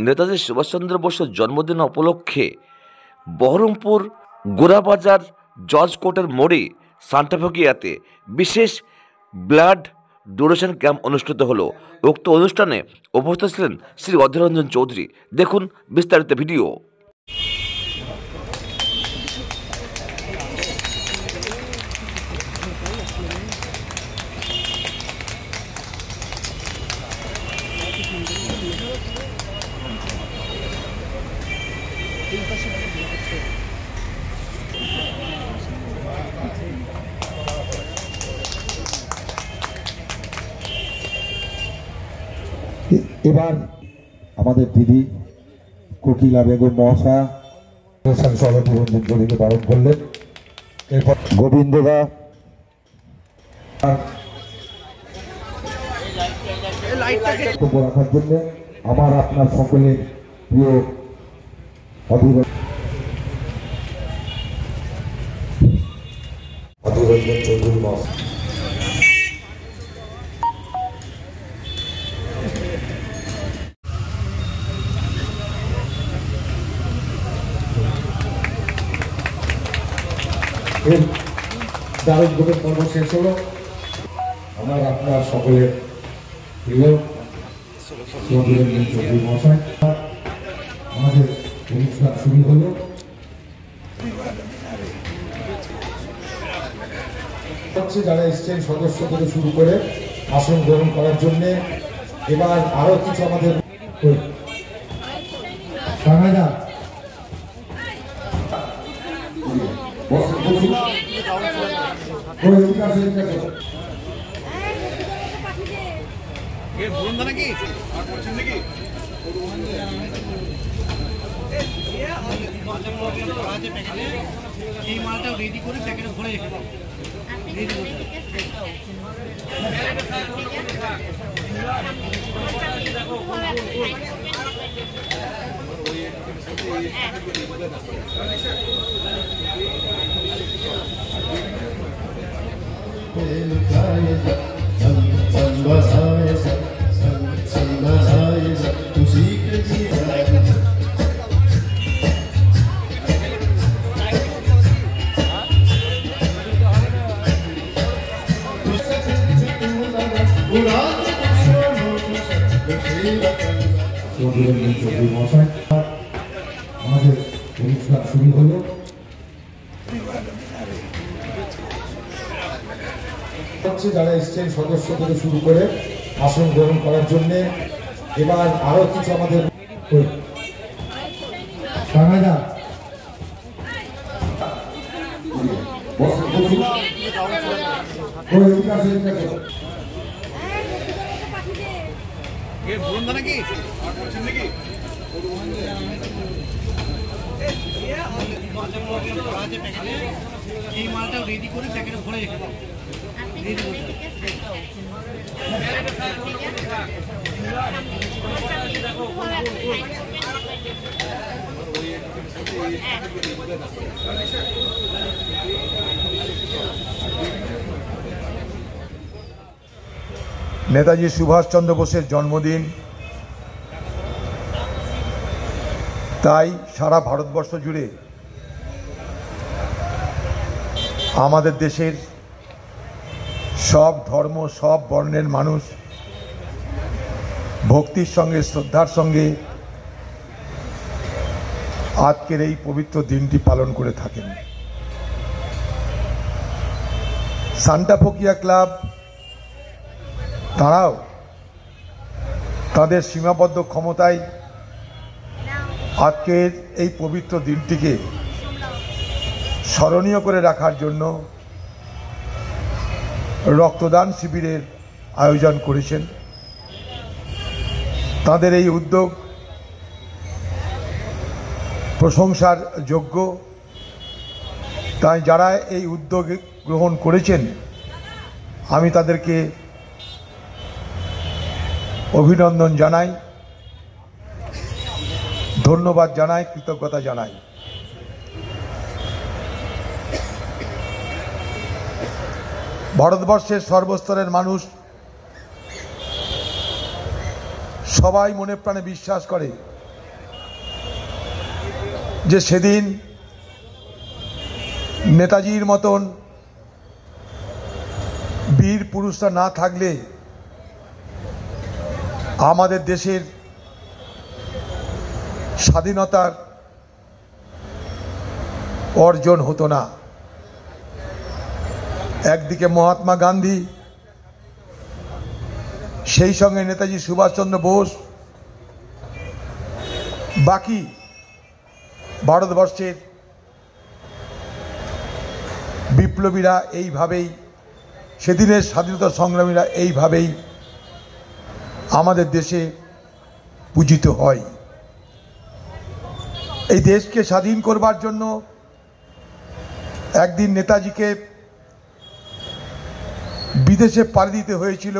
নেতাজি সুভাষচন্দ্র বসুর জন্মদিন উপলক্ষে বহরমপুর গোরাবাজার জজ কোর্টের মোড়ে সান্টাফোকিয়াতে বিশেষ ব্লাড ডোনেশন ক্যাম্প অনুষ্ঠিত হলো। উক্ত অনুষ্ঠানে উপস্থিত ছিলেন শ্রী অধীর রঞ্জন চৌধুরী। দেখুন বিস্তারিত ভিডিও। এবার আমাদের দিদি কোকিলা বেগম মহাশয়া সভাপতি রঞ্জন চৌধুরীকে বারণ করলেন। এরপর গোবিন্দদা বক্তব্য রাখার জন্য আমার আপনার সকলের প্রিয় অধীর রঞ্জন চৌধুরী মহাশয় দারুণ ভোটের পর্ব শেষ হলো। আমার আপনার সকলের প্রিয় চৌধুরী মহাশয় আমাদের অনুষ্ঠান শুরু হলো। যারা এসছেন সদস্য থেকে শুরু করে আসন গ্রহণ করার জন্য এবার আরো কিছু আমাদের এই মালটা রেডি করে প্যাকেটে ভরে রেখে দাও। আমাদের অনুষ্ঠান শুরু হলো। যারা এসছেন সদস্য থেকে শুরু করে আসন গ্রহণ করার জন্য এবার আরো কিছু আমাদের এই মালটা রেডি করে প্যাকেটে ভরে রেখে দাও। নেতাজি সুভাষচন্দ্র বোসের জন্মদিন, তাই সারা ভারতবর্ষ জুড়ে আমাদের দেশের সব ধর্ম সব বর্ণের মানুষ ভক্তির সঙ্গে শ্রদ্ধার সঙ্গে আজকের এই পবিত্র দিনটি পালন করে থাকেন। সান্টাফোকিয়া ক্লাব তারাও তাদের সীমাবদ্ধ ক্ষমতায় আজকের এই পবিত্র দিনটিকে স্মরণীয় করে রাখার জন্য রক্তদান শিবিরের আয়োজন করেছেন। তাদের এই উদ্যোগ প্রশংসার যোগ্য। তাই যারা এই উদ্যোগ গ্রহণ করেছেন আমি তাদেরকে অভিনন্দন জানাই, ধন্যবাদ জানাই, কৃতজ্ঞতা জানাই। ভারতবর্ষের সর্বস্তরের মানুষ সবাই মনে প্রাণে বিশ্বাস করে যে সেদিন নেতাজির মতন বীর পুরুষরা না থাকলে আমাদের দেশের স্বাধীনতার অর্জন হতো না। একদিকে মহাত্মা গান্ধী, সেই সঙ্গে নেতাজি সুভাষচন্দ্র বোস, বাকি ভারতবর্ষের বিপ্লবীরা এইভাবেই, সেদিনের স্বাধীনতা সংগ্রামীরা এইভাবেই আমাদের দেশে পূজিত হয়। এই দেশকে স্বাধীন করবার জন্য একদিন নেতাজিকে বিদেশে পাড়ি দিতে হয়েছিল,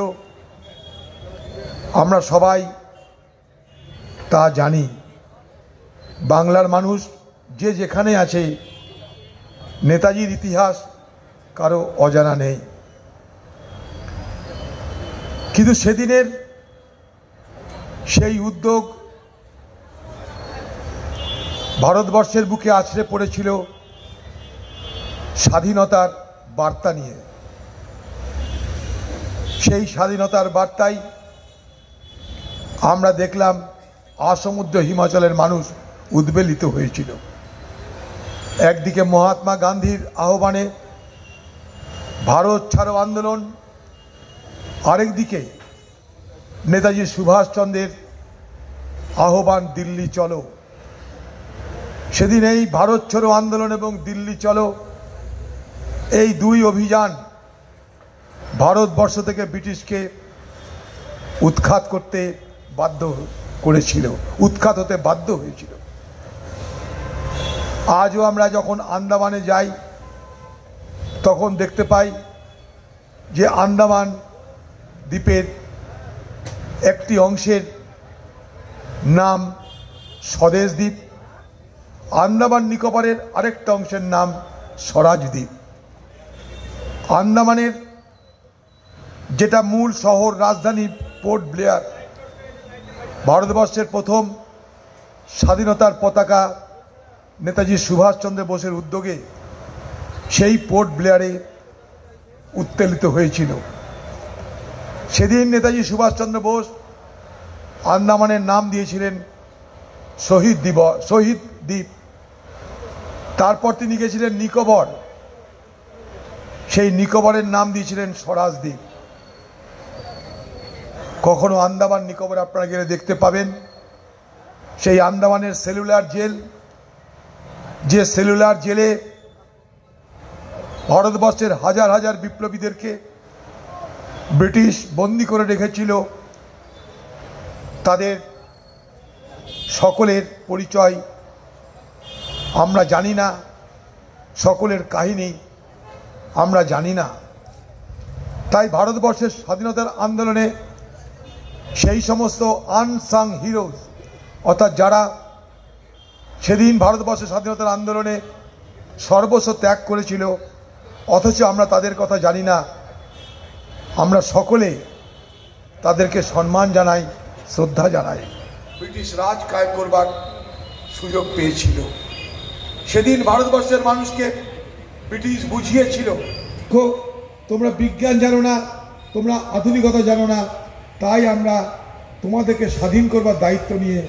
আমরা সবাই তা জানি। বাংলার মানুষ যে যেখানে আছে, নেতাজির ইতিহাস কারো অজানা নেই। কিন্তু সেদিনের সেই উদ্যোগ ভারতবর্ষের বুকে আছড়ে পড়েছিল স্বাধীনতার বার্তা নিয়ে। সেই স্বাধীনতার বার্তায় আমরা দেখলাম আসমুদ্র হিমাচলের মানুষ উদ্বেলিত হয়েছিল। একদিকে মহাত্মা গান্ধীর আহ্বানে ভারত ছাড়ো আন্দোলন, আরেকদিকে নেতাজি সুভাষচন্দ্রের আহ্বান দিল্লি চলো। সেদিন এই ভারত ছাড়ো আন্দোলন এবং দিল্লি চলো, এই দুই অভিযান ভারতবর্ষ থেকে ব্রিটিশকে উৎখাত করতে বাধ্য করেছিল, উৎখাত হতে বাধ্য হয়েছিল। আজও আমরা যখন আন্দামানে যাই তখন দেখতে পাই যে আন্দামান দ্বীপের একটি অংশের নাম স্বদেশ দ্বীপ, আন্দামান নিকোবরের আরেকটা অংশের নাম স্বরাজ দ্বীপ। আন্দামানের যেটা মূল শহর, রাজধানী পোর্ট ব্লেয়ার, ভারতবর্ষের প্রথম স্বাধীনতার পতাকা নেতাজি সুভাষচন্দ্র বোসের উদ্যোগে সেই পোর্ট ব্লেয়ারে উত্তোলিত হয়েছিল। সেদিন নেতাজি সুভাষচন্দ্র বোস আন্দামানের নাম দিয়েছিলেন শহীদ দ্বীপ। তারপর তিনি গেছিলেন নিকোবর, সেই নিকোবরের নাম দিয়েছিলেন স্বরাজ দ্বীপ। কখনো আন্দামান নিকোবর আপনারা গেলে দেখতে পাবেন সেই আন্দামানের সেলুলার জেল, যে সেলুলার জেলে ভারতবর্ষের হাজার হাজার বিপ্লবীদেরকে ব্রিটিশ বন্দি করে রেখেছিল। তাদের সকলের পরিচয় আমরা জানি না, সকলের কাহিনী আমরা জানি না। তাই ভারতবর্ষের স্বাধীনতার আন্দোলনে সেই সমস্ত আনসাং হিরোজ, অর্থাৎ যারা সেদিন ভারতবর্ষের স্বাধীনতার আন্দোলনে সর্বস্ব ত্যাগ করেছিল, অথচ আমরা তাদের কথা জানি না, আমরা সকলে তাদেরকে সম্মান জানাই, শ্রদ্ধা জানাই। ব্রিটিশ রাজ কায়েম করবার সুযোগ পেয়েছিল। সেদিন ভারতবর্ষের মানুষকে ব্রিটিশ বুঝিয়েছিল, তোমরা বিজ্ঞান জানো না, তোমরা আধুনিকতা জানো না, তাই আমরা তোমাদেরকে স্বাধীন করবার দায়িত্ব নিয়ে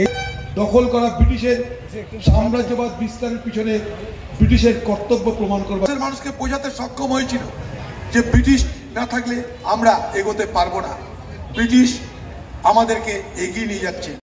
এই দখল করা ব্রিটিশের সাম্রাজ্যবাদ বিস্তারের পিছনে ব্রিটিশের কর্তব্য প্রমাণ করবার মানুষকে বোঝাতে সক্ষম হয়েছিল যে ব্রিটিশ না থাকলে আমরা এগোতে পারবো না, ব্রিটিশ আমাদেরকে এগিয়ে নিয়ে যাচ্ছে।